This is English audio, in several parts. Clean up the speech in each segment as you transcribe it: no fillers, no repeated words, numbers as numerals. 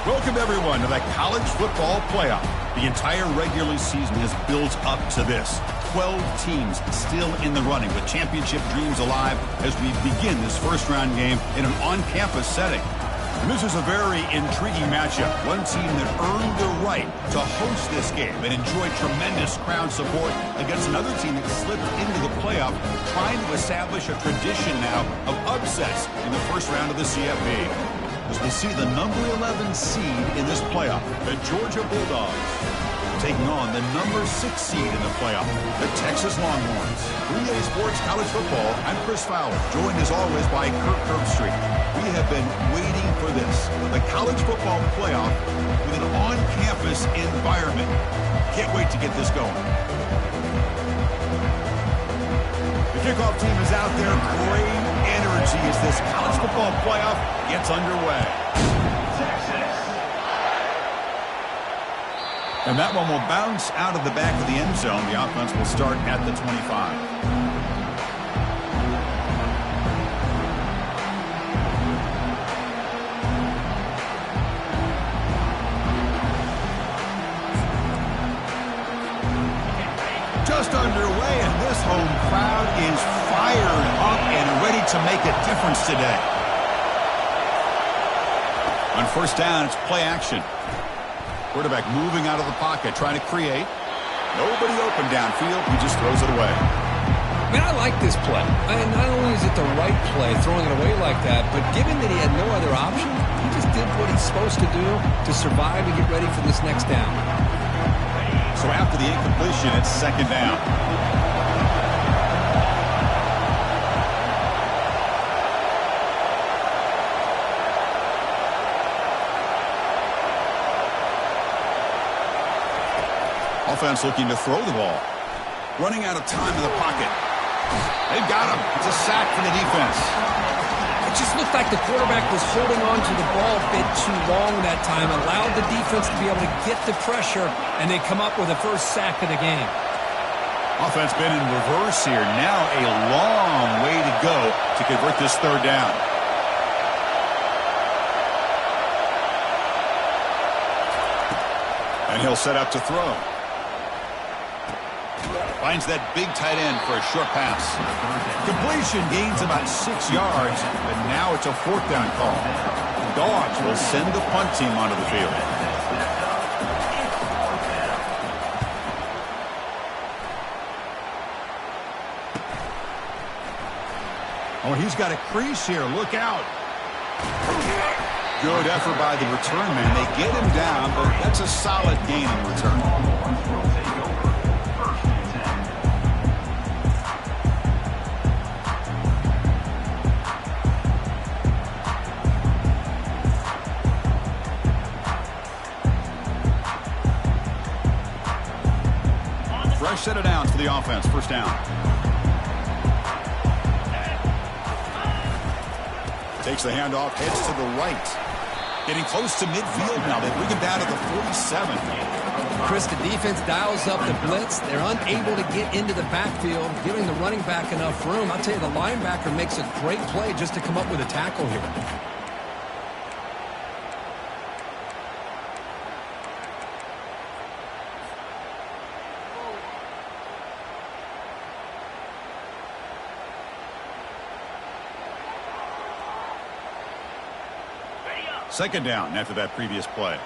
Welcome, everyone, to the college football playoff. The entire regular season has built up to this. 12 teams still in the running with championship dreams alive as we begin this first-round game in an on-campus setting. And this is a very intriguing matchup. One team that earned the right to host this game and enjoy tremendous crowd support against another team that slipped into the playoff, trying to establish a tradition now of upsets in the first round of the CFB. As we see the number 11 seed in this playoff, the Georgia Bulldogs, taking on the number 6 seed in the playoff, the Texas Longhorns. 3A Sports College Football, I'm Chris Fowler, joined as always by Kirk Kirkstreet. We have been waiting for this, the college football playoff with an on-campus environment. Can't wait to get this going. The kickoff team is out there. Great energy as this college football playoff gets underway. And that one will bounce out of the back of the end zone. The offense will start at the 25. Just underway, and this home crowd is fired up and ready to make a difference today. On first down, it's play action. Quarterback moving out of the pocket, trying to create. Nobody open downfield. He just throws it away. Man, I like this play. And not only is it the right play, throwing it away like that, but given that he had no other option, he just did what he's supposed to do to survive and get ready for this next down. So after the incompletion, it's second down. Offense looking to throw the ball. Running out of time in the pocket. They've got him. It's a sack for the defense. It just looked like the quarterback was holding on to the ball a bit too long that time, allowed the defense to be able to get the pressure, and they come up with the first sack of the game. Offense been in reverse here. Now a long way to go to convert this third down. And he'll set up to throw. Finds that big tight end for a short pass. Completion gains about 6 yards, but now it's a fourth down call. The Dogs will send the punt team onto the field. Oh, he's got a crease here. Look out. Good effort by the return man. They get him down, but that's a solid gain in return. Fresh set of downs for the offense. First down. Takes the handoff, heads to the right. Getting close to midfield now. They bring him down at the 47. Chris, the defense dials up the blitz. They're unable to get into the backfield, giving the running back enough room. I'll tell you, the linebacker makes a great play just to come up with a tackle here. Second down after that previous play.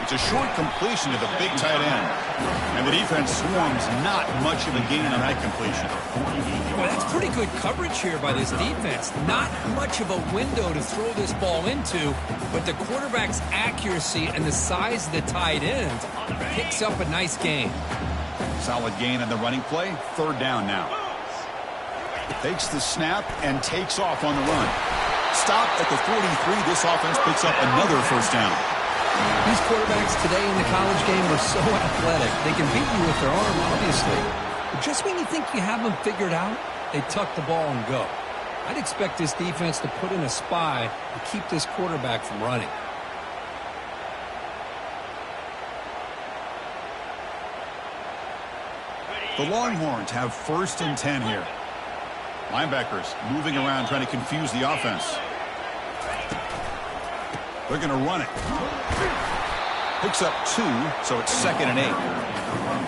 It's a short completion to the big tight end. And the defense swarms not much of a gain on that completion. Well, that's pretty good coverage here by this defense. Not much of a window to throw this ball into, but the quarterback's accuracy and the size of the tight end picks up a nice gain. Solid gain on the running play. Third down now. Takes the snap and takes off on the run. Stop at the 43. This offense picks up another first down. These quarterbacks today in the college game are so athletic. They can beat you with their arm, obviously. But just when you think you have them figured out, they tuck the ball and go. I'd expect this defense to put in a spy to keep this quarterback from running. The Longhorns have 1st and 10 here. Linebackers moving around trying to confuse the offense. They're going to run it. Picks up 2, so it's 2nd and 8.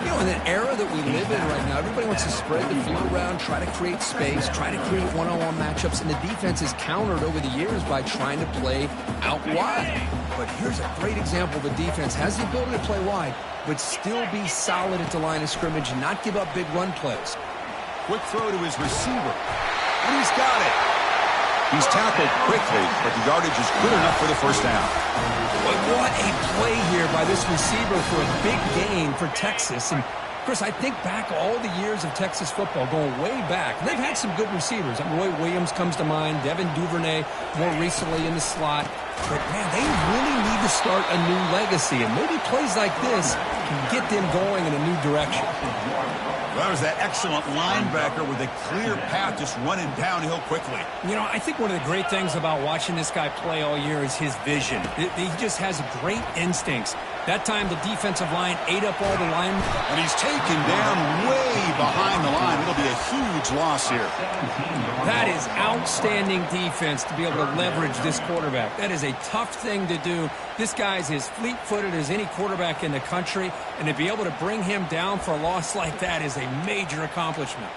You know, in an era that we live in right now, everybody wants to spread the field around, try to create space, try to create one-on-one matchups, and the defense is countered over the years by trying to play out wide. But here's a great example of a defense has the ability to play wide, but still be solid at the line of scrimmage and not give up big run plays. Quick throw to his receiver, and he's got it. He's tackled quickly, but the yardage is good enough for the 1st down. But what a play here by this receiver for a big gain for Texas. And, Chris, I think back all the years of Texas football, going way back. And they've had some good receivers. Roy Williams comes to mind, Devin Duvernay more recently in the slot. But, man, they really need to start a new legacy. And maybe plays like this can get them going in a new direction. Well, there's that excellent linebacker with a clear path just running downhill quickly. You know, I think one of the great things about watching this guy play all year is his vision. He just has great instincts. That time, the defensive line ate up all the line. And he's taken down way behind the line. It'll be a huge loss here. That is outstanding defense to be able to leverage this quarterback. That is a tough thing to do. This guy's as fleet-footed as any quarterback in the country, and to be able to bring him down for a loss like that is a major accomplishment.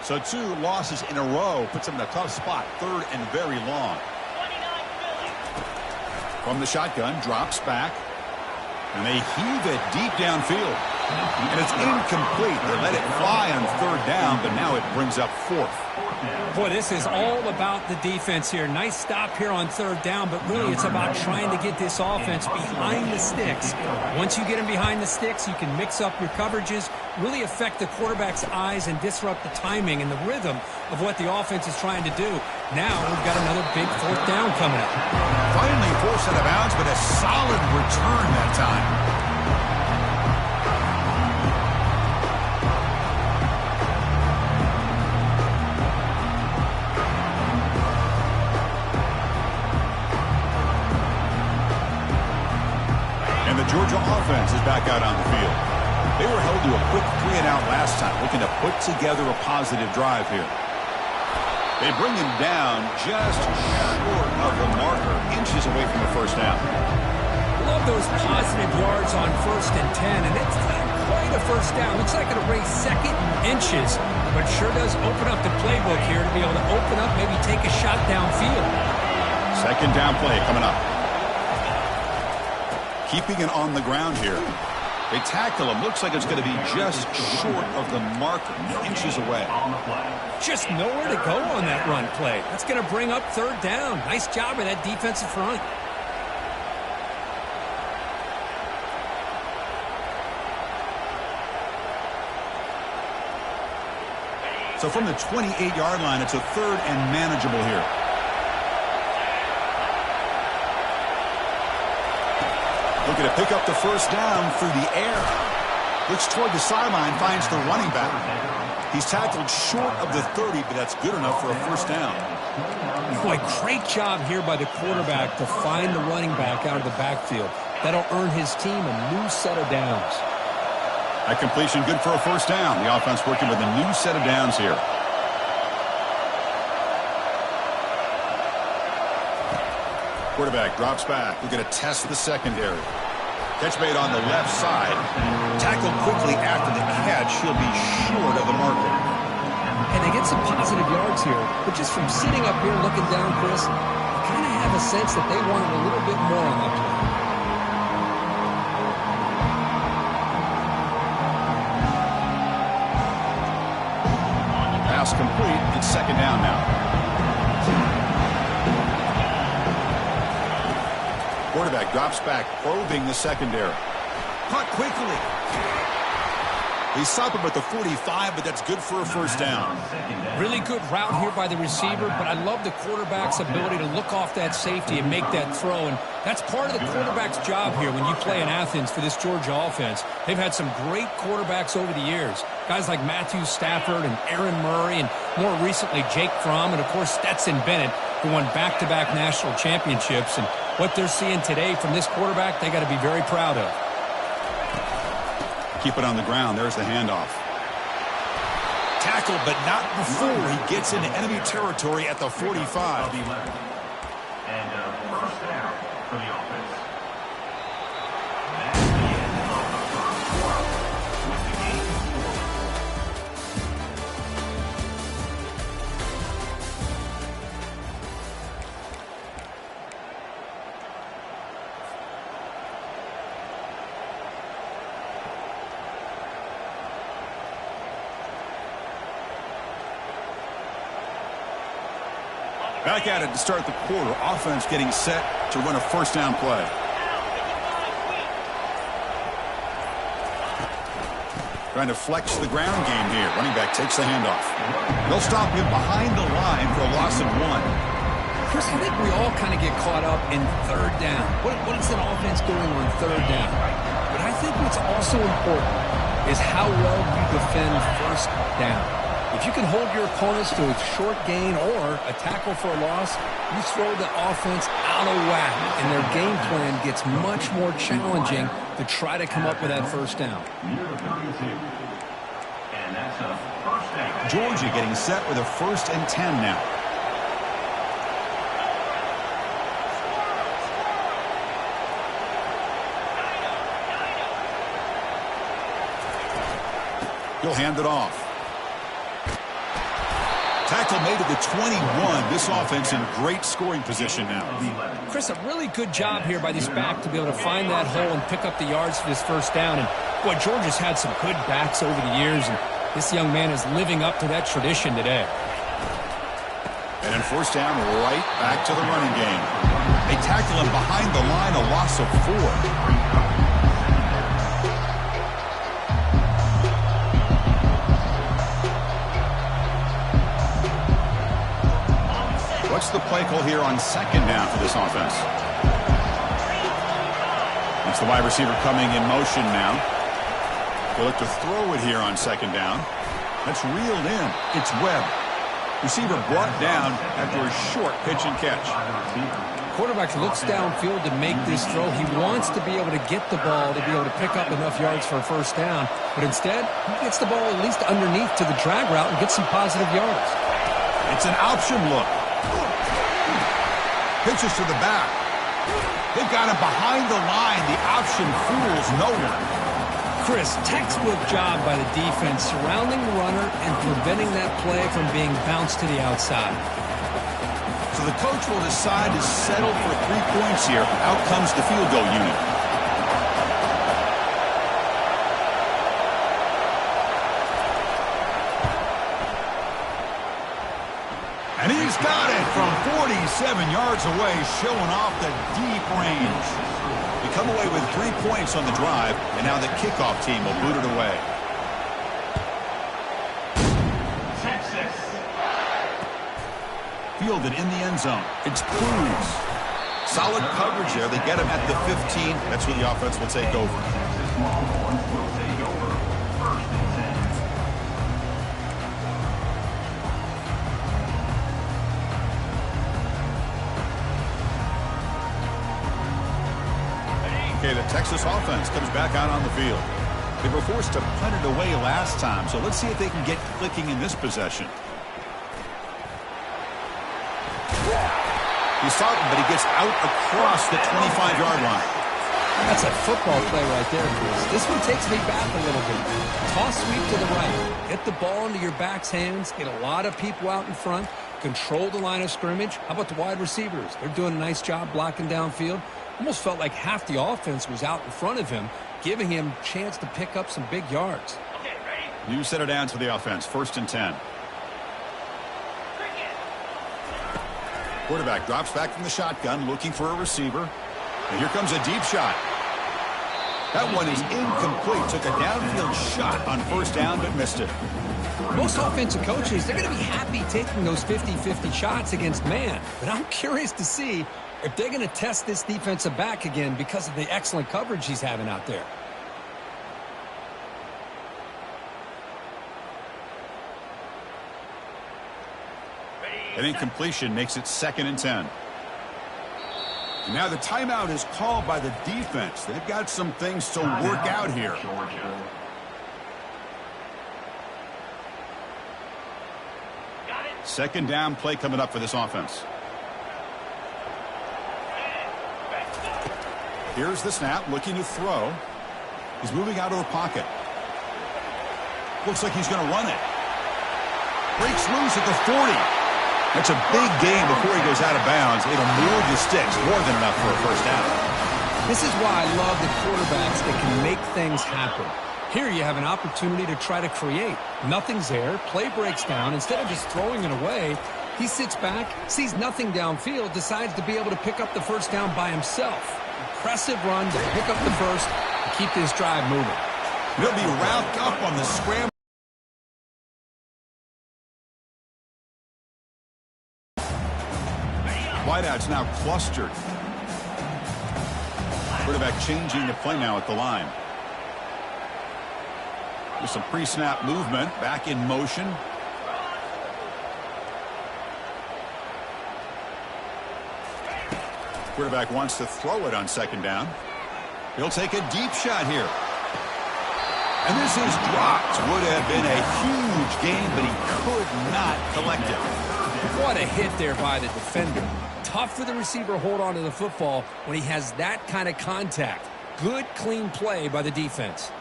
So 2 losses in a row puts him in a tough spot, 3rd and very long. From the shotgun, drops back. And they heave it deep downfield. And it's incomplete. They let it fly on 3rd down, but now it brings up 4th. Boy, this is all about the defense here. Nice stop here on 3rd down, but really it's about trying to get this offense behind the sticks. Once you get them behind the sticks, you can mix up your coverages, really affect the quarterback's eyes and disrupt the timing and the rhythm of what the offense is trying to do. Now we've got another big 4th down coming up. Finally forced out of bounds, but a solid return that time. And the Georgia offense is back out on the field. They were held to a quick 3-and-out last time, looking to put together a positive drive here. They bring him down just short of the marker, inches away from the 1st down. Love those positive yards on 1st and 10, and it's not quite a 1st down. Looks like it'll raise 2nd inches, but sure does open up the playbook here to be able to open up, maybe take a shot downfield. 2nd down play coming up. Keeping it on the ground here. They tackle him. Looks like it's going to be just short of the marker, inches away. Just nowhere to go on that run play. That's going to bring up 3rd down. Nice job of that defensive front. So from the 28-yard line, it's a 3rd and manageable here. Looking to pick up the 1st down through the air. Looks toward the sideline, finds the running back. He's tackled short of the 30, but that's good enough for a 1st down. Boy, great job here by the quarterback to find the running back out of the backfield. That'll earn his team a new set of downs. That completion good for a 1st down. The offense working with a new set of downs here. Quarterback drops back. We're going to test the secondary. Catch made on the left side. Tackled quickly after the catch. He'll be short of the marker. And they get some positive yards here. But just from sitting up here looking down, Chris, I kind of have a sense that they wanted a little bit more on that play. Pass complete. It's 2nd down now. Quarterback drops back, probing the secondary. Caught quickly. He stopped him at the 45, but that's good for a 1st down. Really good route here by the receiver, but I love the quarterback's ability to look off that safety and make that throw. And that's part of the quarterback's job here when you play in Athens for this Georgia offense. They've had some great quarterbacks over the years. Guys like Matthew Stafford and Aaron Murray, and more recently Jake Fromm, and of course Stetson Bennett, who won back-to-back national championships. And what they're seeing today from this quarterback, they got to be very proud of. Keep it on the ground. There's the handoff. Tackled, but not before he gets into enemy territory at the 45. And first down for the offense. That's the end of the first quarter with the game forward. Back at it to start the quarter. Offense getting set to run a first down play. Trying to flex the ground game here. Running back takes the handoff. They'll stop him behind the line for a loss of 1. Chris, I think we all kind of get caught up in third down. What is an offense doing on third down? But I think what's also important is how well you defend first down. If you can hold your opponents to a short gain or a tackle for a loss, you throw the offense out of whack, and their game plan gets much more challenging to try to come up with that first down. And that's a first down. Georgia getting set with a 1st and 10 now. He'll hand it off. Tackle made at the 21. This offense in great scoring position now. Chris, a really good job here by this back to be able to find that hole and pick up the yards for this first down. And, boy, Georgia's had some good backs over the years, and this young man is living up to that tradition today. And then first down, right back to the running game. They tackle him behind the line, a loss of 4. What's the play call here on second down for this offense? It's the wide receiver coming in motion now. They'll look to throw it here on second down. That's reeled in. It's Webb. Receiver brought down after a short pitch and catch. Quarterback looks downfield to make this throw. He wants to be able to get the ball to be able to pick up enough yards for a first down. But instead, he gets the ball at least underneath to the drag route and gets some positive yards. It's an option look. Pitches to the back. They've got him behind the line. The option fools no one. Chris, textbook job by the defense surrounding the runner and preventing that play from being bounced to the outside. So the coach will decide to settle for 3 points here. Out comes the field goal unit. And he's got it from 47 yards away, showing off the deep range. They come away with 3 points on the drive, and now the kickoff team will boot it away. Texas. Fielded in the end zone. It's Cruz. Solid coverage there. They get him at the 15. That's where the offense will take over. Texas Longhorns will take over. First and 10. Okay, the Texas offense comes back out on the field. They were forced to punt it away last time, so let's see if they can get clicking in this possession. He's fighting, but he gets out across the 25-yard line. That's a football play right there, Chris. This one takes me back a little bit. Toss sweep to the right. Get the ball into your back's hands. Get a lot of people out in front. Control the line of scrimmage. How about the wide receivers? They're doing a nice job blocking downfield. Almost felt like half the offense was out in front of him, giving him a chance to pick up some big yards. Okay, ready? New set it down to the offense. 1st and 10. Quarterback drops back from the shotgun, looking for a receiver. And here comes a deep shot. That one is incomplete. Took a downfield shot on first down, but missed it. Most offensive coaches, they're going to be happy taking those 50-50 shots against man. But I'm curious to see if they're going to test this defensive back again because of the excellent coverage he's having out there. An incompletion makes it 2nd and 10. And now the timeout is called by the defense. They've got some things to work out here. Georgia. Second down play coming up for this offense. Here's the snap, looking to throw. He's moving out of the pocket. Looks like he's going to run it. Breaks loose at the 40. That's a big gain before he goes out of bounds. It'll move the sticks, more than enough for a first down. This is why I love the quarterbacks that can make things happen. Here you have an opportunity to try to create. Nothing's there. Play breaks down. Instead of just throwing it away, he sits back, sees nothing downfield, decides to be able to pick up the first down by himself. Impressive run to pick up the first and keep this drive moving. He'll be wrapped up on the scramble. Wideouts now clustered. Quarterback changing the play now at the line. There's some pre-snap movement. Back in motion. Quarterback wants to throw it on second down. He'll take a deep shot here. And this is dropped. Would have been a huge gain, but he could not collect it. What a hit there by the defender. Tough for the receiver to hold on to the football when he has that kind of contact. Good, clean play by the defense.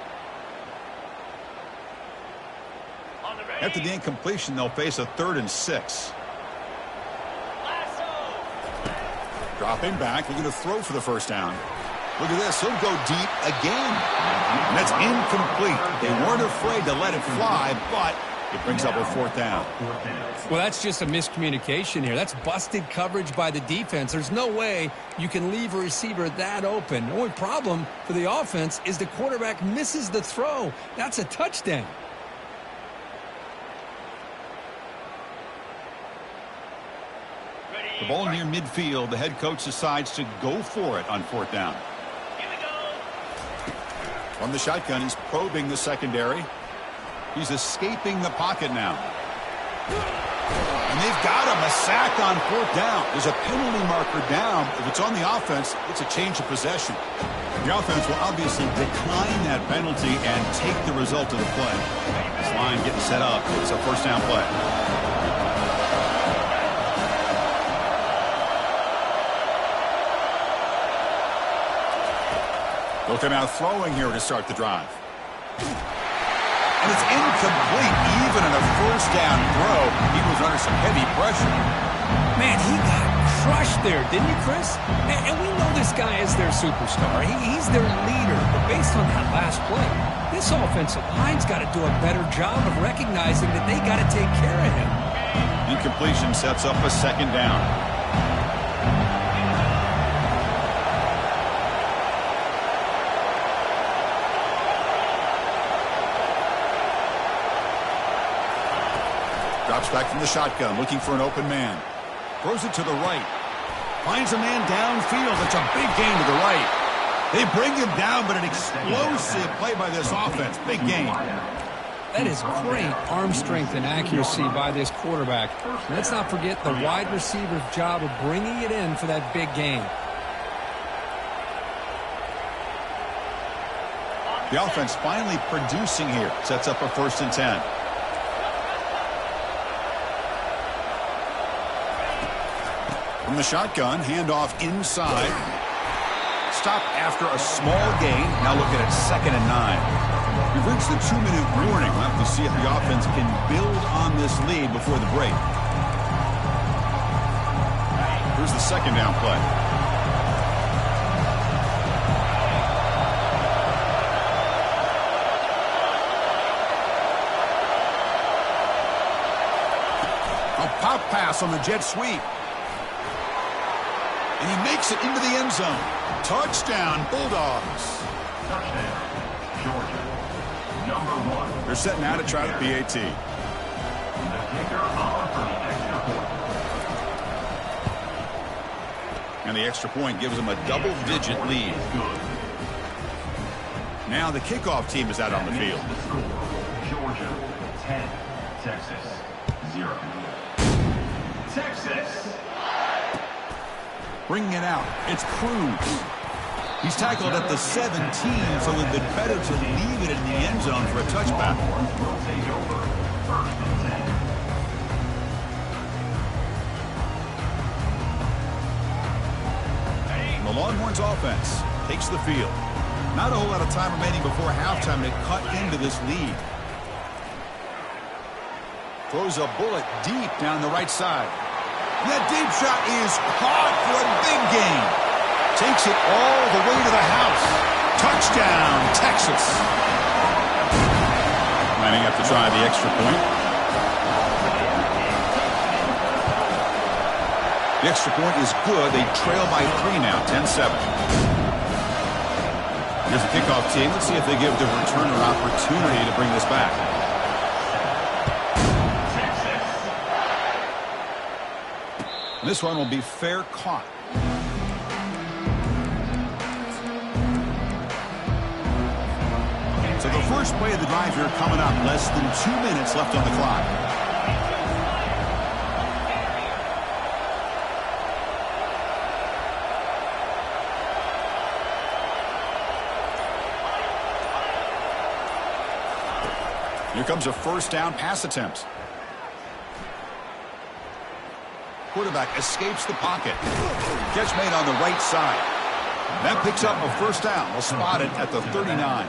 After the incompletion, they'll face a 3rd and 6. Dropping back, looking to throw for the first down. Look at this, he'll go deep again. And that's incomplete. They weren't afraid to let it fly, but it brings up a 4th down. Well, that's just a miscommunication here. That's busted coverage by the defense. There's no way you can leave a receiver that open. The only problem for the offense is the quarterback misses the throw. That's a touchdown. The ball near midfield. The head coach decides to go for it on 4th down. From the shotgun, he's probing the secondary. He's escaping the pocket now. And they've got him. A sack on 4th down. There's a penalty marker down. If it's on the offense, it's a change of possession. The offense will obviously decline that penalty and take the result of the play. This line getting set up. It's a first down play. They'll come out throwing here to start the drive. And it's incomplete. Even in a first down throw, he was under some heavy pressure. Man, he got crushed there, didn't you, Chris? And we know this guy is their superstar. He's their leader. But based on that last play, this offensive line's got to do a better job of recognizing that they got to take care of him. Incompletion sets up a 2nd down. Drops back from the shotgun, looking for an open man. Throws it to the right. Finds a man downfield. It's a big gain to the right. They bring him down, but an explosive play by this offense. Big gain. That is great arm strength and accuracy by this quarterback. Let's not forget the wide receiver's job of bringing it in for that big gain. The offense finally producing here. Sets up a 1st and 10. From the shotgun, handoff inside. Stop after a small gain. Now looking at 2nd and 9. We've reached the 2-minute warning. We'll have to see if the offense can build on this lead before the break. Here's the 2nd down play. A pop pass on the jet sweep. And he makes it into the end zone. Touchdown, Bulldogs. Touchdown, Georgia. Number 1. They're setting out to try the PAT. The kicker on for the extra point. And the extra point gives them a double-digit lead. Now the kickoff team is out on the field. The score, Georgia 10, Texas 0. Texas. Bringing it out. It's Cruz. He's tackled at the 17, so it would have been better to leave it in the end zone for a touchback. Will take over 1st and 10. Longhorns offense takes the field. Not a whole lot of time remaining before halftime to cut into this lead. Throws a bullet deep down the right side. That deep shot is caught for a big gain. Takes it all the way to the house. Touchdown, Texas. Lining up to try the extra point. The extra point is good. They trail by 3 now, 10-7. Here's the kickoff team. Let's see if they give the returner opportunity to bring this back. This one will be fair caught. So the first play of the drive here coming up. Less than 2 minutes left on the clock. Here comes a first down pass attempt. Quarterback escapes the pocket. Catch made on the right side. That picks up a first down. They'll spot it at the 39.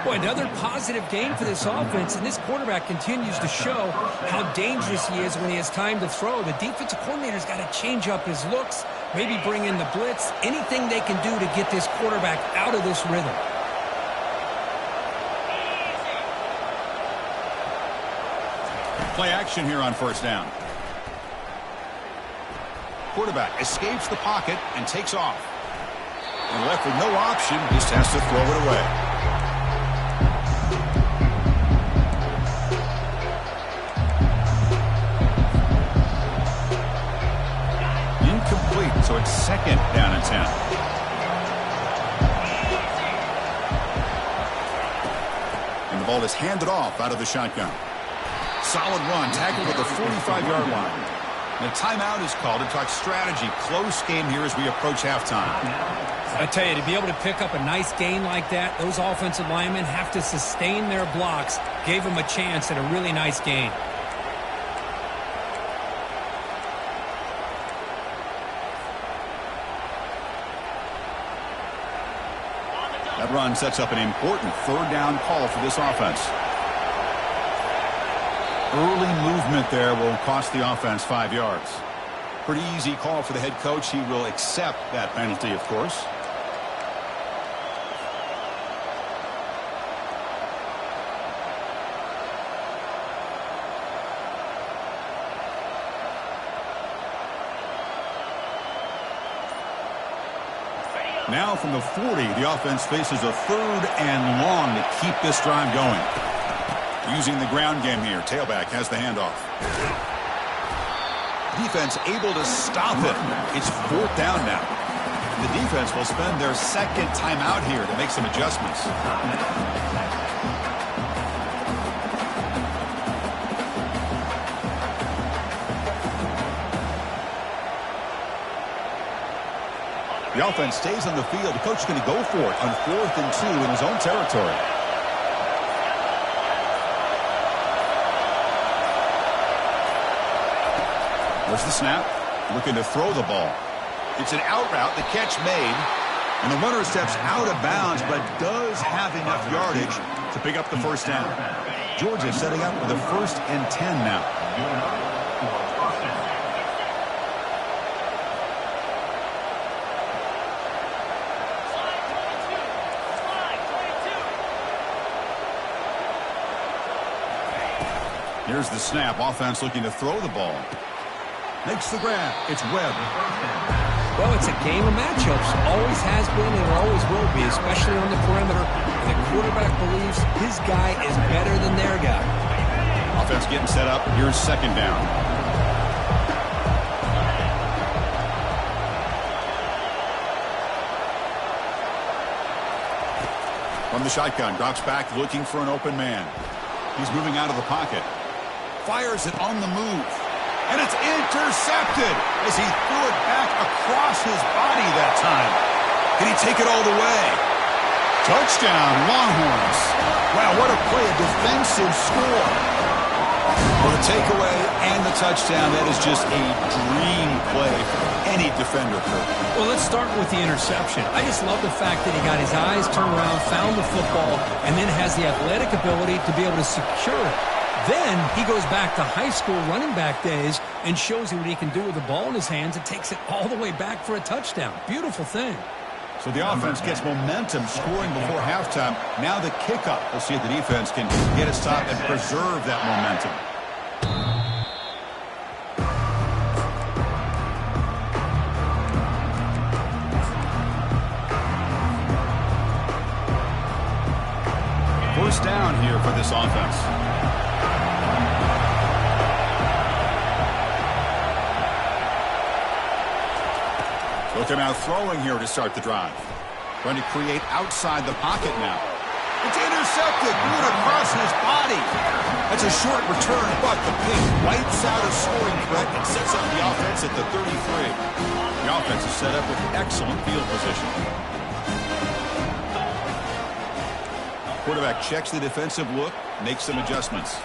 Boy, another positive game for this offense, and this quarterback continues to show how dangerous he is when he has time to throw. The defensive coordinator's got to change up his looks, maybe bring in the blitz, anything they can do to get this quarterback out of this rhythm. Play action here on first down. Quarterback escapes the pocket and takes off. And left with no option, just has to throw it away. Incomplete, so it's second down and 10. And the ball is handed off out of the shotgun. Solid run, tackled at the 45-yard line. And a timeout is called to talk strategy. Close game here as we approach halftime. I tell you, to be able to pick up a nice gain like that, those offensive linemen have to sustain their blocks. Gave them a chance at a really nice gain. That run sets up an important third down call for this offense. Early movement there will cost the offense 5 yards. Pretty easy call for the head coach. He will accept that penalty, of course. Now from the 40, the offense faces a third and long to keep this drive going. Using the ground game here. Tailback has the handoff. Defense able to stop it. It's fourth down now. The defense will spend their second timeout here to make some adjustments. The offense stays on the field. The coach is going to go for it on 4th and 2 in his own territory. There's the snap. Looking to throw the ball. It's an out route. The catch made. And the runner steps out of bounds, but does have enough yardage to pick up the first down. Georgia setting up with a 1st and 10 now. Here's the snap. Offense looking to throw the ball. Makes the grab. It's Webb. Well, it's a game of matchups. Always has been and always will be, especially on the perimeter. And the quarterback believes his guy is better than their guy. Offense getting set up. Here's second down. From the shotgun, drops back looking for an open man. He's moving out of the pocket. Fires it on the move. And it's intercepted as he threw it back across his body that time. Can he take it all the way? Touchdown, Longhorns. Wow, what a play, a defensive score. Well, the takeaway and the touchdown, that is just a dream play for any defender, Kurt. Well, let's start with the interception. I just love the fact that he got his eyes turned around, found the football, and then has the athletic ability to be able to secure it. Then he goes back to high school running back days and shows you what he can do with the ball in his hands and takes it all the way back for a touchdown. Beautiful thing. So the offense gets momentum scoring before halftime. Now the kickoff. We'll see if the defense can get a stop and preserve that momentum. First down here for this offense. Look him out throwing here to start the drive. Trying to create outside the pocket now. It's intercepted. Good across his body. That's a short return, but the pick wipes out a scoring threat and sets up the offense at the 33. The offense is set up with excellent field position. Quarterback checks the defensive look, makes some adjustments.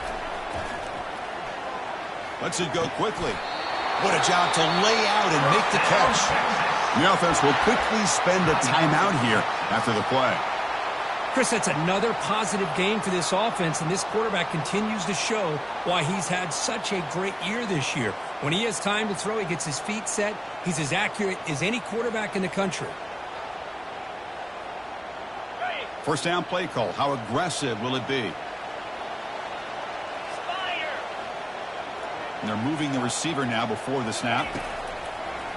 Lets it go quickly. What a job to lay out and make the catch. The offense will quickly spend a timeout here after the play. Chris, that's another positive game for this offense, and this quarterback continues to show why he's had such a great year this year. When he has time to throw, he gets his feet set. He's as accurate as any quarterback in the country. First down play call. How aggressive will it be? And they're moving the receiver now before the snap.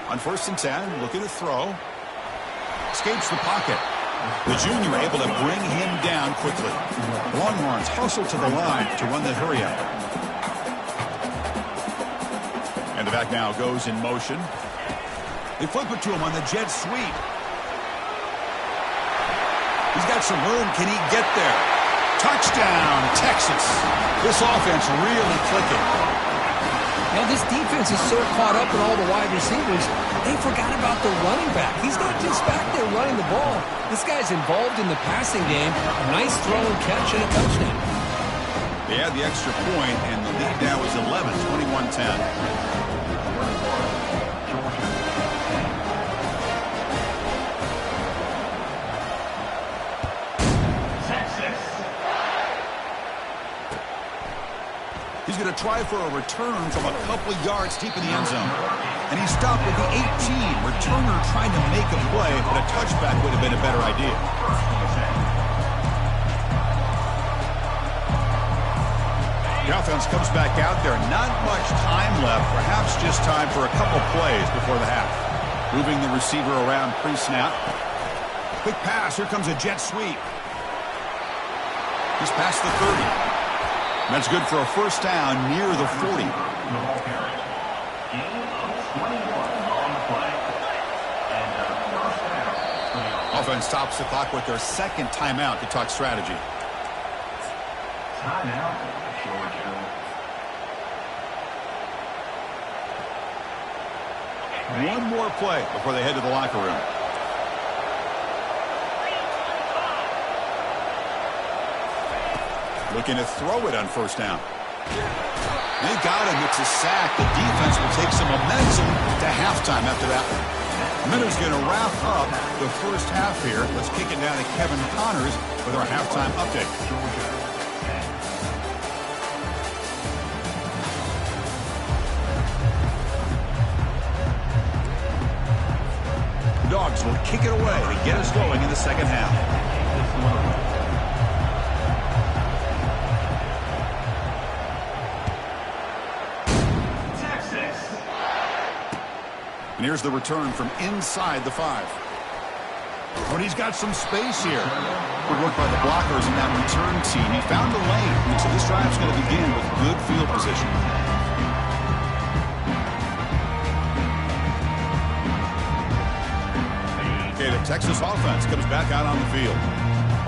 On 1st and 10, looking to throw. Escapes the pocket. The junior able to bring him down quickly. Longhorns hustle to the line to run the hurry up. And the back now goes in motion. They flip it to him on the jet sweep. He's got some room. Can he get there? Touchdown, Texas. This offense really clicking. Now, this defense is so caught up in all the wide receivers, they forgot about the running back. He's not just back there running the ball. This guy's involved in the passing game. A nice throw and catch and a touchdown. They had the extra point, and the lead now is 11, 21-10. He's going to try for a return from a couple of yards deep in the end zone. And he's stopped at the 18. Returner trying to make a play, but a touchback would have been a better idea. The offense comes back out there. Not much time left. Perhaps just time for a couple plays before the half. Moving the receiver around pre-snap. Quick pass. Here comes a jet sweep. He's past the 30. That's good for a first down near the 40. Offense stops the clock with their second timeout to talk strategy. Timeout, Georgia. One more play before they head to the locker room. Looking to throw it on first down. They got him. It's a sack. The defense will take some momentum to halftime after that one. Minuta's going to wrap up the first half here. Let's kick it down to Kevin Connors with our halftime update. The Dogs will kick it away to get us going in the second half. And here's the return from inside the 5. But he's got some space here. Good work by the blockers in that return team. He found the lane. And so this drive's going to begin with good field position. Okay, the Texas offense comes back out on the field.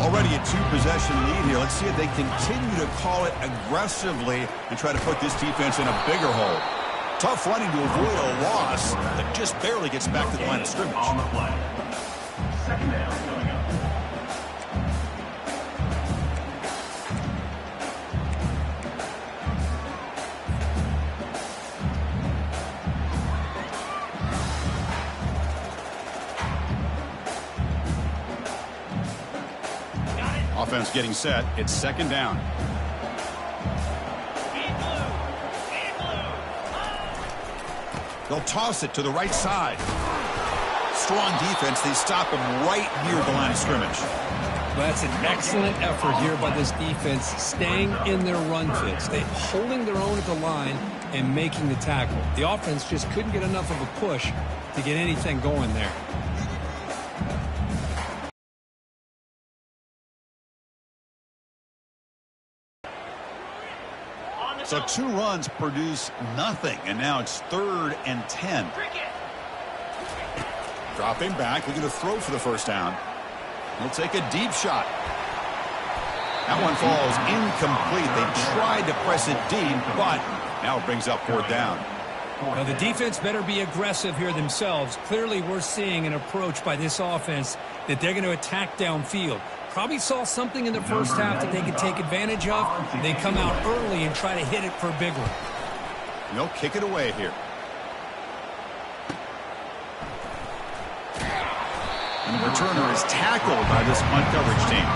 Already a 2-possession lead here. Let's see if they continue to call it aggressively and try to put this defense in a bigger hole. Tough running to avoid a loss that just barely gets back to the line of scrimmage. On the play. Second down coming up. Offense getting set. It's second down. They'll toss it to the right side. Strong defense. They stop him right near the line of scrimmage. Well, that's an excellent effort here by this defense, staying in their run fits. They're holding their own at the line and making the tackle. The offense just couldn't get enough of a push to get anything going there. So 2 runs produce nothing, and now it's 3rd and 10. Dropping back, looking to throw for the first down. He'll take a deep shot. That one falls incomplete. They tried to press it deep, but now it brings up 4th down. Well, the defense better be aggressive here themselves. Clearly, we're seeing an approach by this offense that they're going to attack downfield. Probably saw something in the first half that they could take advantage of. They come out early and try to hit it for a big one. They'll kick it away here. And the returner is tackled by this punt coverage team.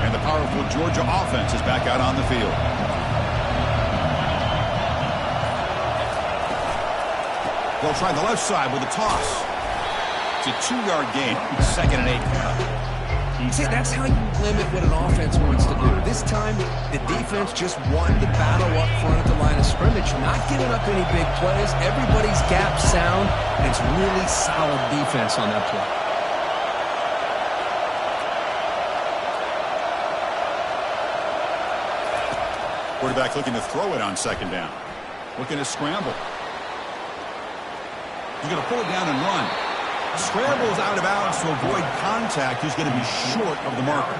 And the powerful Georgia offense is back out on the field. They'll try the left side with a toss. It's a 2-yard gain. 2nd and 8. See, that's how you limit what an offense wants to do. This time, the defense just won the battle up front at the line of scrimmage, not giving up any big plays. Everybody's gap sound, and it's really solid defense on that play. Quarterback looking to throw it on 2nd down. Looking to scramble. He's going to pull it down and run. Scrambles out of bounds to avoid contact. He's going to be short of the marker.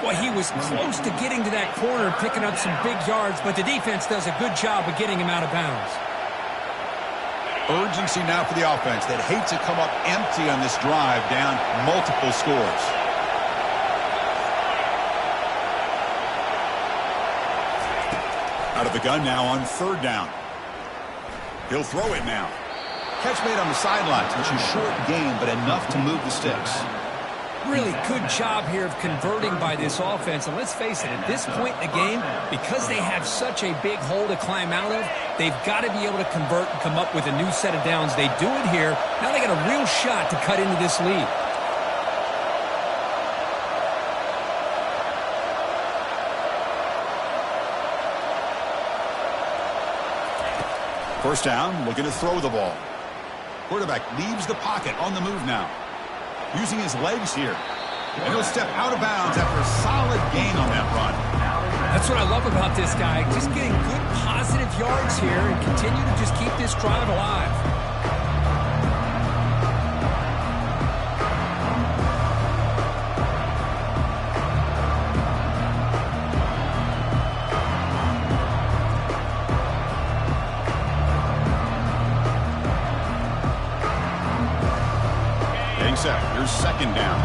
Well, he was close to getting to that corner, picking up some big yards, but the defense does a good job of getting him out of bounds. Urgency now for the offense. They'd hate to come up empty on this drive, down multiple scores. Out of the gun now on 3rd down. He'll throw it now. Catch made on the sidelines, which is short gain, but enough to move the sticks. Really good job here of converting by this offense. And let's face it, at this point in the game, because they have such a big hole to climb out of, they've got to be able to convert and come up with a new set of downs. They do it here. Now they got a real shot to cut into this lead. First down, looking to throw the ball. Quarterback leaves the pocket on the move now. Using his legs here. And he'll step out of bounds after a solid gain on that run. That's what I love about this guy. Just getting good positive yards here and continue to just keep this drive alive. Here's 2nd down.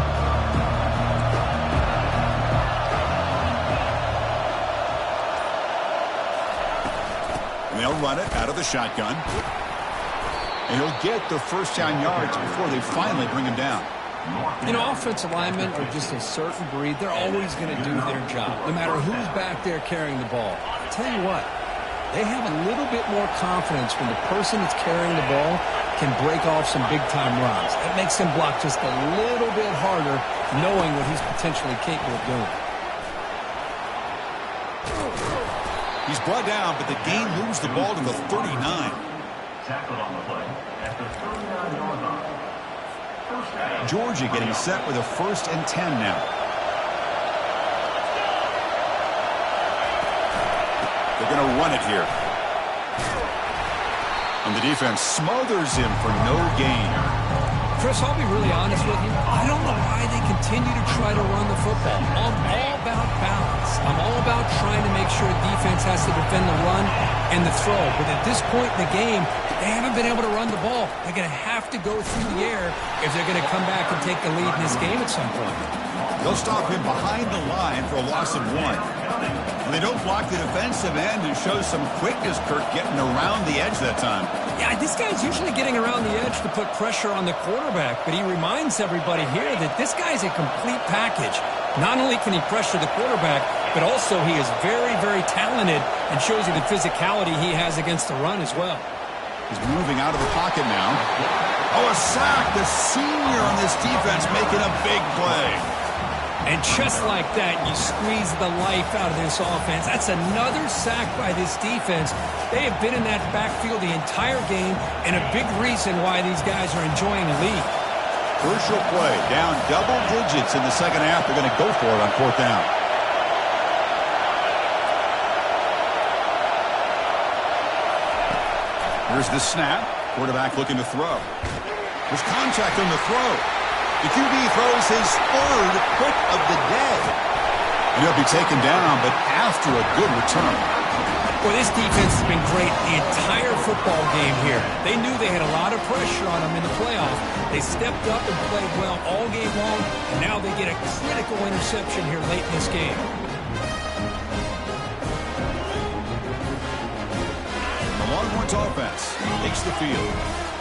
And they'll run it out of the shotgun. And he'll get the first down yards before they finally bring him down. You know, offensive linemen are just a certain breed. They're always going to do their job, no matter who's back there carrying the ball. I'll tell you what, they have a little bit more confidence when the person that's carrying the ball can break off some big-time runs. That makes him block just a little bit harder, knowing what he's potentially capable of doing. He's brought down, but the gain moves the ball to the 39. Tackled on the play at the 39-yard line. Georgia getting set with a 1st and 10 now. They're going to run it here. And the defense smothers him for no gain. Chris, I'll be really honest with you. I don't know why they continue to try to run the football. I'm all about balance. I'm all about trying to make sure defense has to defend the run and the throw. But at this point in the game, they haven't been able to run the ball. They're going to have to go through the air if they're going to come back and take the lead in this game at some point. They'll stop him behind the line for a loss of 1. And they don't block the defensive end and show some quickness, Kirk, getting around the edge that time. Yeah, this guy's usually getting around the edge to put pressure on the quarterback, but he reminds everybody here that this guy's a complete package. Not only can he pressure the quarterback, but also he is very, very talented and shows you the physicality he has against the run as well. He's moving out of the pocket now. Oh, a sack. The senior on this defense making a big play. And just like that, you squeeze the life out of this offense. That's another sack by this defense. They have been in that backfield the entire game, and a big reason why these guys are enjoying the lead. Crucial play. Down double digits in the second half. They're going to go for it on 4th down. Here's the snap. Quarterback looking to throw. There's contact on the throw. The QB throws his 3rd pick of the day. And he'll be taken down, but after a good return. Well, this defense has been great the entire football game here. They knew they had a lot of pressure on them in the playoffs. They stepped up and played well all game long, and now they get a critical interception here late in this game. The Longhorns offense takes the field.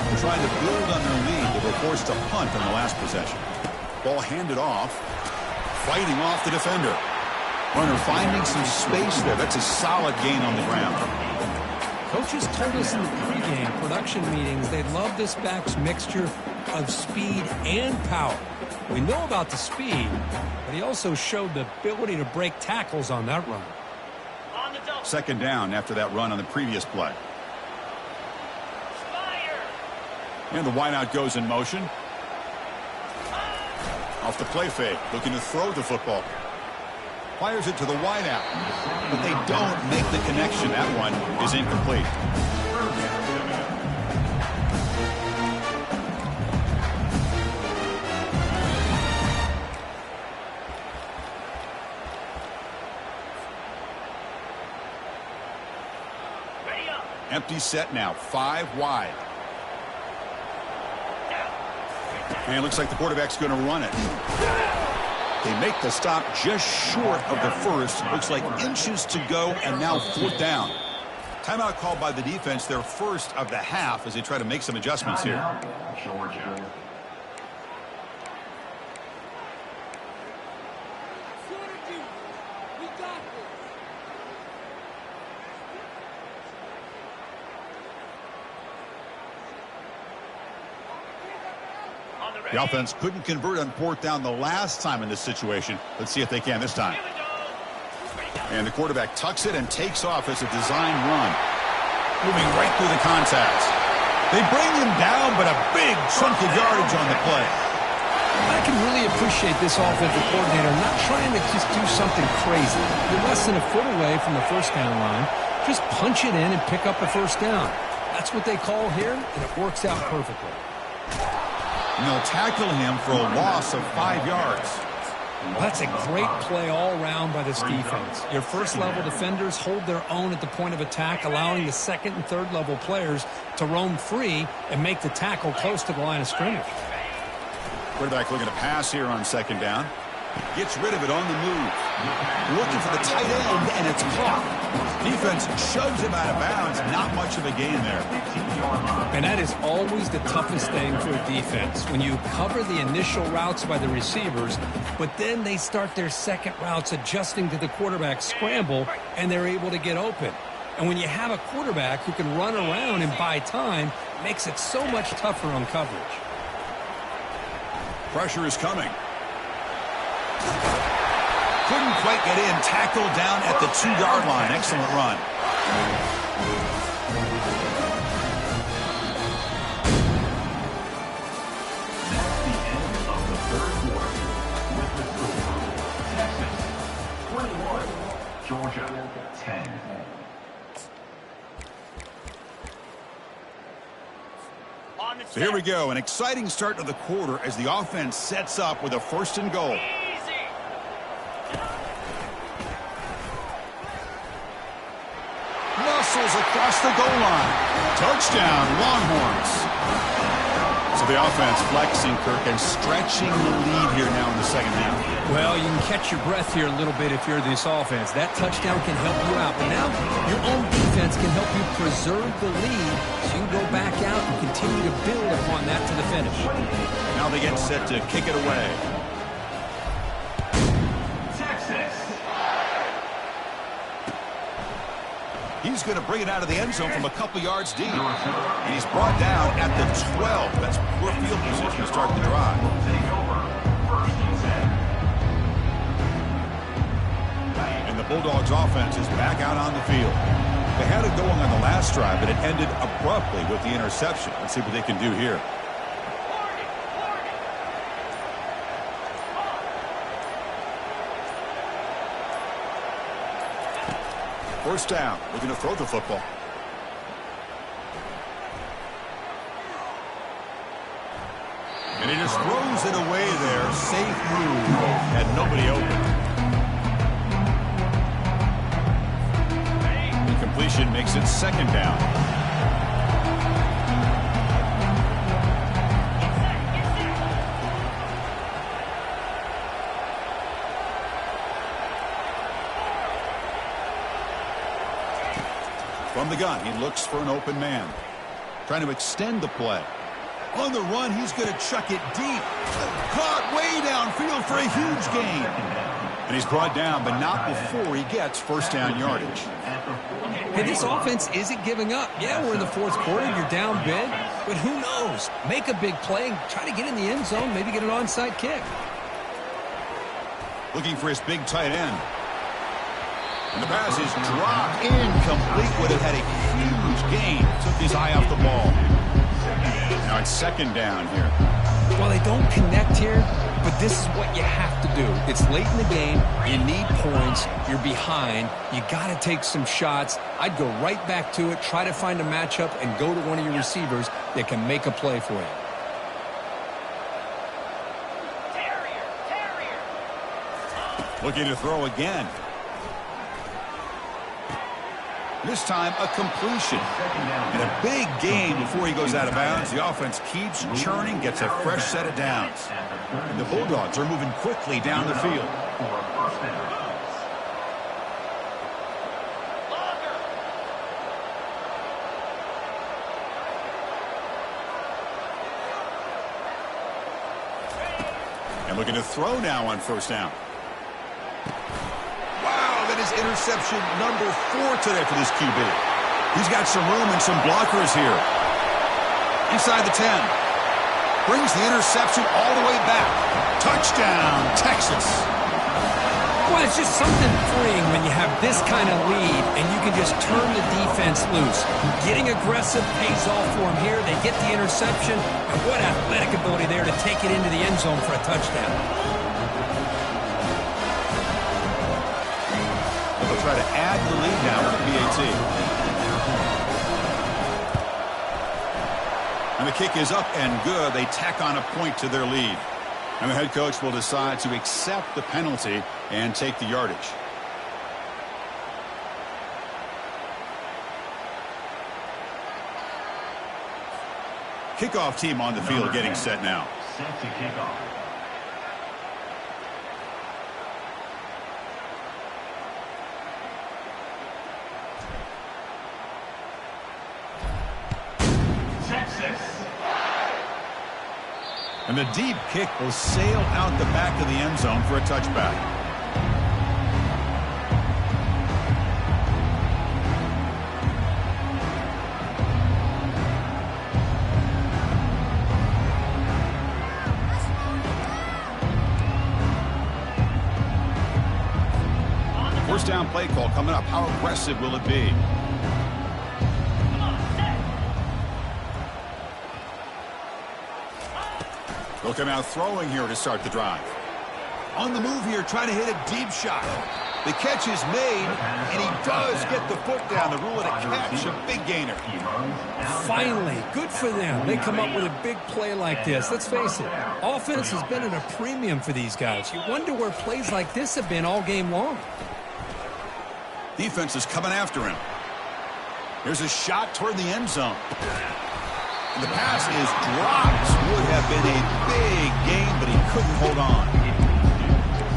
They're trying to build on their lead. They were forced to punt on the last possession. Ball handed off. Fighting off the defender. Runner finding some space there. That's a solid gain on the ground. Coaches told us in the pregame production meetings they love this back's mixture of speed and power. We know about the speed, but he also showed the ability to break tackles on that run. 2nd down after that run on the previous play. And the wideout goes in motion. Off the play fake, looking to throw the football. Fires it to the wideout, but they don't make the connection. That one is incomplete. Empty set now, 5 wide. And it looks like the quarterback's going to run it. They make the stop just short of the first. Looks like inches to go, and now 4th down. Timeout called by the defense, their first of the half, as they try to make some adjustments here. Georgia. The offense couldn't convert on 4th down the last time in this situation. Let's see if they can this time. And the quarterback tucks it and takes off as a design run. Moving right through the contacts. They bring him down, but a big chunk of yardage on the play. I can really appreciate this offensive coordinator not trying to just do something crazy. You're less than a foot away from the 1st down line. Just punch it in and pick up a 1st down. That's what they call here, and it works out perfectly. And they'll tackle him for a loss of 5 yards. Well, that's a great play all around by this defense. Your first-level defenders hold their own at the point of attack, allowing the 2nd and 3rd level players to roam free and make the tackle close to the line of scrimmage. Quarterback looking to pass here on 2nd down. Gets rid of it on the move. Looking for the tight end, and it's caught. Defense shoves him out of bounds. Not much of a gain there. And that is always the toughest thing for a defense. When you cover the initial routes by the receivers, but then they start their second routes adjusting to the quarterback's scramble, and they're able to get open. And when you have a quarterback who can run around and buy time, it makes it so much tougher on coverage. Pressure is coming. Couldn't quite get in. Tackled down at the 2-yard line. Excellent run. That's the end of the 3rd quarter. With the score, Texas 21, Georgia 10. So here we go. An exciting start to the quarter as the offense sets up with a 1st and goal. Muscles across the goal line. Touchdown, Longhorns. So the offense flexing, Kirk, and stretching the lead here now in the second half. Well, you can catch your breath here a little bit if you're this offense. That touchdown can help you out. But now your own defense can help you preserve the lead so you can go back out and continue to build upon that to the finish. Now they get set to kick it away. He's going to bring it out of the end zone from a couple yards deep. And he's brought down at the 12. That's poor field position to start the drive. And the Bulldogs offense is back out on the field. They had it going on the last drive, but it ended abruptly with the interception. Let's see what they can do here. First down, looking to throw the football. And he just throws it away there. Safe move. Had nobody open. Incompletion makes it second down. From the gun, he looks for an open man. Trying to extend the play. On the run, he's going to chuck it deep. Caught way downfield for a huge gain. And he's brought down, but not before he gets first down yardage. Hey, this offense isn't giving up. Yeah, we're in the fourth quarter. You're down big. But who knows? Make a big play. Try to get in the end zone. Maybe get an onside kick. Looking for his big tight end. And the pass is dropped incomplete. Would have had a huge gain. Took his eye off the ball. Now it's second down here. Well, they don't connect here, but this is what you have to do. It's late in the game. You need points. You're behind. You got to take some shots. I'd go right back to it, try to find a matchup, and go to one of your receivers that can make a play for you. Looking to throw again. This time, a completion. And a big gain before he goes out of bounds. The offense keeps churning, gets a fresh set of downs. And the Bulldogs are moving quickly down the field. And looking to throw now on first down. Interception number 4 today for this QB. He's got some room and some blockers here. Inside the 10. Brings the interception all the way back. Touchdown, Texas. Well, it's just something freeing when you have this kind of lead and you can just turn the defense loose. Getting aggressive pays off for them here. They get the interception. And what athletic ability there to take it into the end zone for a touchdown. They'll try to add the lead now with the PAT. And the kick is up and good. They tack on a point to their lead. And the head coach will decide to accept the penalty and take the yardage. Kickoff team on the field getting set now. Set to kick off. And the deep kick will sail out the back of the end zone for a touchback. First down play call coming up. How aggressive will it be? They'll come out throwing here to start the drive. On the move here, trying to hit a deep shot. The catch is made, and he does get the foot down. The rule of the catch, a big gainer. Finally, good for them. They come up with a big play like this. Let's face it, offense has been at a premium for these guys. You wonder where plays like this have been all game long. Defense is coming after him. Here's a shot toward the end zone. The pass is dropped. Would have been a big gain, but he couldn't hold on.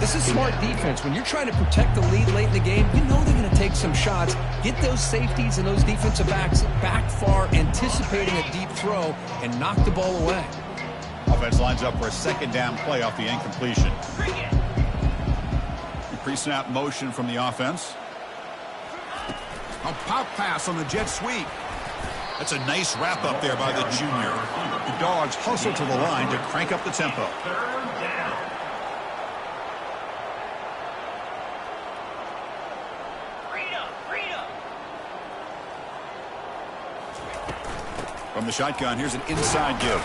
This is smart defense. When you're trying to protect the lead late in the game, you know they're going to take some shots, get those safeties and those defensive backs back far, anticipating a deep throw, and knock the ball away. Offense lines up for a second down play off the incompletion. Pre-snap motion from the offense. A pop pass on the jet sweep. That's a nice wrap up there by the junior. The Dogs hustle to the line to crank up the tempo. From the shotgun, here's an inside give.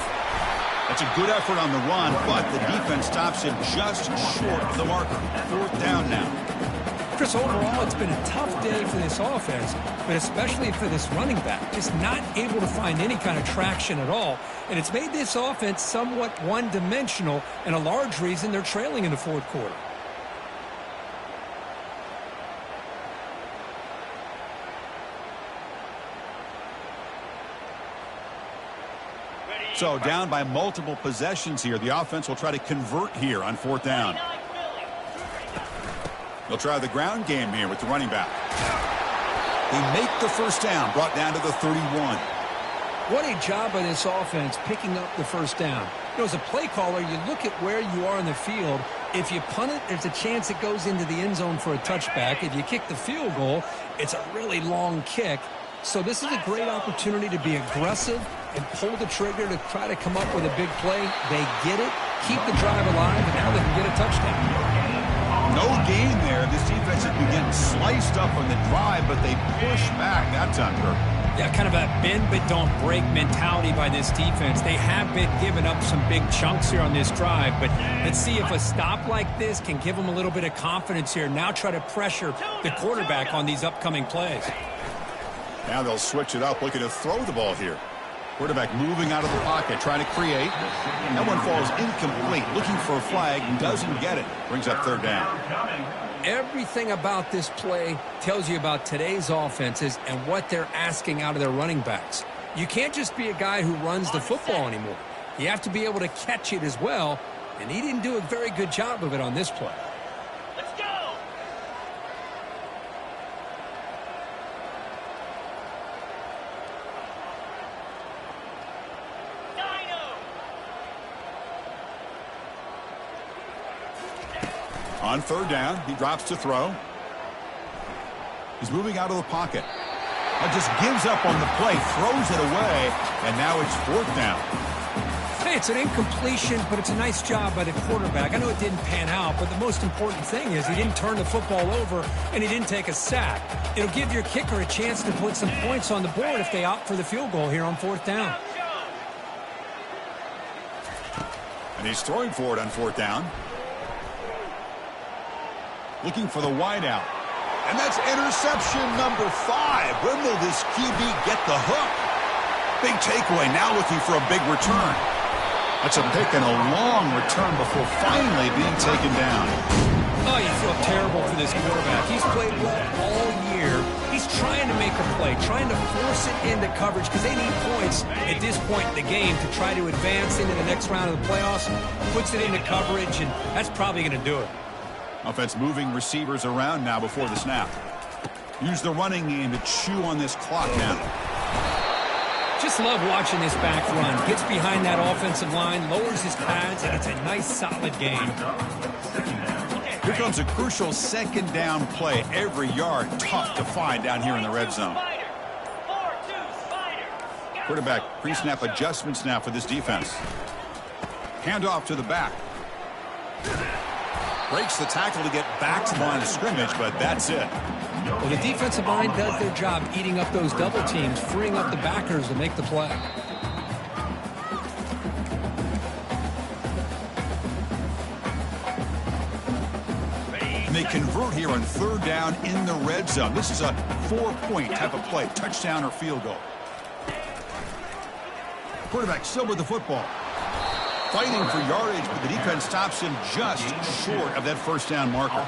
That's a good effort on the run, but the defense stops him just short of the marker. 4th down now. Chris, overall, it's been a tough day for this offense, but especially for this running back. Just not able to find any kind of traction at all. And it's made this offense somewhat one-dimensional, and a large reason they're trailing in the 4th quarter. So down by multiple possessions here. The offense will try to convert here on 4th down. They'll try the ground game here with the running back. They make the first down, brought down to the 31. What a job by this offense picking up the first down. You know, as a play caller, you look at where you are in the field. If you punt it, there's a chance it goes into the end zone for a touchback. If you kick the field goal, it's a really long kick. So this is a great opportunity to be aggressive and pull the trigger to try to come up with a big play. They get it, keep the drive alive, and now they can get a touchdown. No gain there. This defense has been getting sliced up on the drive, but they push back that time, Kirk. Yeah, kind of a bend but don't break mentality by this defense. They have been giving up some big chunks here on this drive, but let's see if a stop like this can give them a little bit of confidence here. Now try to pressure the quarterback on these upcoming plays. Now they'll switch it up, looking to throw the ball here. Quarterback moving out of the pocket, trying to create. That one falls incomplete. Looking for a flag, doesn't get it. Brings up 3rd down. Everything about this play tells you about today's offenses and what they're asking out of their running backs. You can't just be a guy who runs the football anymore. You have to be able to catch it as well, and he didn't do a very good job of it on this play. Let's go! On 3rd down, he drops to throw. He's moving out of the pocket. Just gives up on the play, throws it away, and now it's 4th down. Hey, it's an incompletion, but it's a nice job by the quarterback. I know it didn't pan out, but the most important thing is he didn't turn the football over and he didn't take a sack. It'll give your kicker a chance to put some points on the board if they opt for the field goal here on 4th down. And he's throwing for it on 4th down. Looking for the wideout. And that's interception number 5. When will this QB get the hook? Big takeaway. Now looking for a big return. That's a pick and a long return before finally being taken down. Oh, you feel terrible for this quarterback. He's played well all year. He's trying to make a play, trying to force it into coverage because they need points at this point in the game to try to advance into the next round of the playoffs. Puts it into coverage, and that's probably going to do it. Offense moving receivers around now before the snap. Use the running game to chew on this clock now. Just love watching this back run. Gets behind that offensive line, lowers his pads, and it's a nice, solid game. Here comes a crucial 2nd down play. Every yard tough to find down here in the red zone. Quarterback pre-snap adjustments now for this defense. Handoff to the back. Breaks the tackle to get back to the line of scrimmage, but that's it. Well, the defensive line does their job eating up those double teams, freeing up the backers to make the play. And they convert here on 3rd down in the red zone. This is a 4-point type of play, touchdown or field goal. Quarterback still with the football. Fighting for yardage, but the defense stops him just short of that 1st down marker.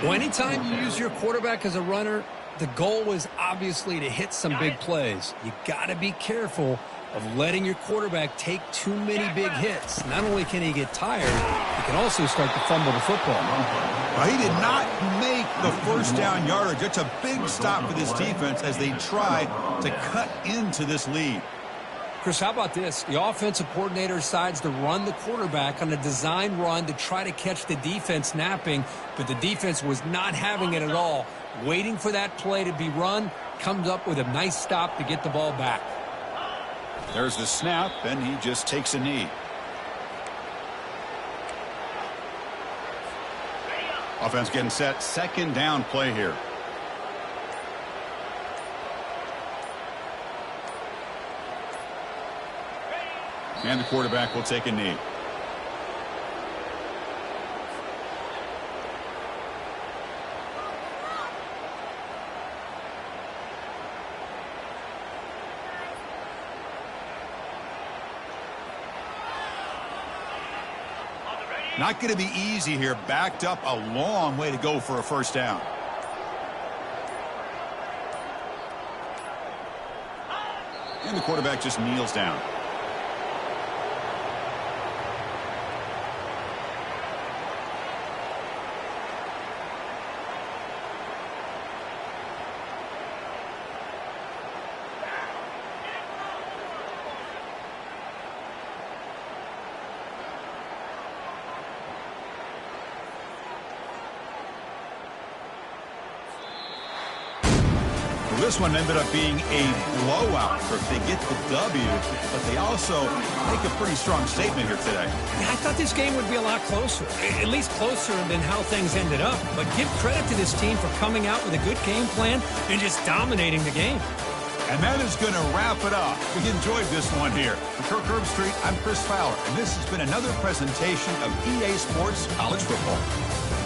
Well, anytime you use your quarterback as a runner, the goal was obviously to hit some big plays. You got to be careful of letting your quarterback take too many big hits. Not only can he get tired, he can also start to fumble the football. Well, he did not make the first down yardage. It's a big stop for this defense as they try to cut into this lead. Chris, how about this? The offensive coordinator decides to run the quarterback on a design run to try to catch the defense napping, but the defense was not having it at all. Waiting for that play to be run, comes up with a nice stop to get the ball back. There's the snap, and he just takes a knee. Offense getting set. Second down play here. And the quarterback will take a knee. Not going to be easy here. Backed up a long way to go for a first down. And the quarterback just kneels down. This one ended up being a blowout. They get the W, but they also make a pretty strong statement here today. Yeah, I thought this game would be a lot closer, at least closer than how things ended up. But give credit to this team for coming out with a good game plan and just dominating the game. And that is going to wrap it up. We enjoyed this one here. For Kirk Herbstreit, I'm Chris Fowler, and this has been another presentation of EA Sports College Football.